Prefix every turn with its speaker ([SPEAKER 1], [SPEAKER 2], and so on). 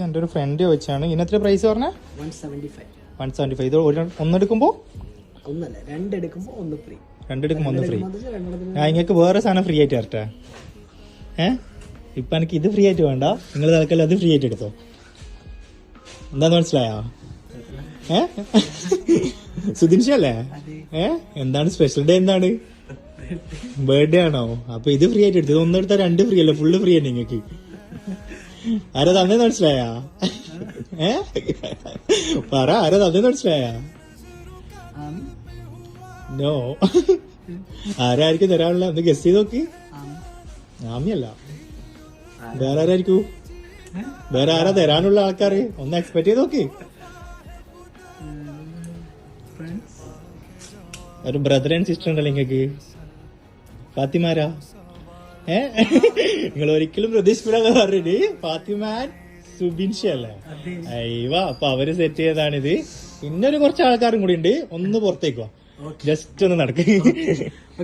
[SPEAKER 1] എൻ്റെ ഒരു ഫ്രണ്ട് ചോദിച്ചാണ് ഇതിനെത്ര പ്രൈസ് പറഞ്ഞ 175. ഇത് ഒന്നെടുക്കുമ്പോ
[SPEAKER 2] ഒന്നല്ല രണ്ടെടുക്കുമ്പോ ഒന്ന് ഫ്രീ.
[SPEAKER 1] ഞാൻ നിങ്ങൾക്ക് വേറെ സാധനം ഫ്രീ ആയിട്ട് തരട്ടെ. ഇപ്പൊ എനിക്ക് ഇത് ഫ്രീ ആയിട്ട് വേണ്ട, നിങ്ങൾ തൽക്കാലം അത് ഫ്രീ ആയിട്ട് എടുത്തോ. എന്താന്ന് മനസ്സിലായോ? സുദിൻഷല്ലേ? എന്താണ് സ്പെഷ്യൽ ഡേ? എന്താണ് ബർത്ത്ഡേ ആണോ? അപ്പൊ ഇത് ഫ്രീ ആയിട്ട് എടുത്തത്. ഒന്നെടുത്താൽ രണ്ട് ഫ്രീ അല്ല, ഫുള്ള് ഫ്രീ ആണ് നിങ്ങൾക്ക്. ആരാ തന്നെ മനസ്സിലായാ? പറ, ആരാ തന്നെ മനസ്സിലായാ? നോ, ആരായിരിക്കും തരാനുള്ള? ഒന്ന് ഗസ് ചെയ്ത് നോക്കി. ആമിയല്ല, വേറെ ആരായിരിക്കും? വേറെ ആരാ തരാനുള്ള ആൾക്കാര്? ഒന്ന് എക്സ്പെക്ട് ചെയ്ത് നോക്കി. ഒരു ബ്രദർ ആൻഡ് സിസ്റ്റർ ഉണ്ടല്ലോ നിങ്ങൾക്ക്. ഫാത്തിമാരാ? നിങ്ങൾ ഒരിക്കലും പ്രതീക്ഷിക്കില്ല പറഞ്ഞിട്ട്. ഫാത്തിമ സുബിൻഷല്ലേ? അയ്യവാ, അപ്പൊ അവര് സെറ്റ് ചെയ്തതാണിത്. പിന്നെ ഒരു കുറച്ച് ആൾക്കാരും കൂടി ഉണ്ട്. ഒന്ന് പുറത്തേക്കോ, ജസ്റ്റ് ഒന്ന് നടക്ക്.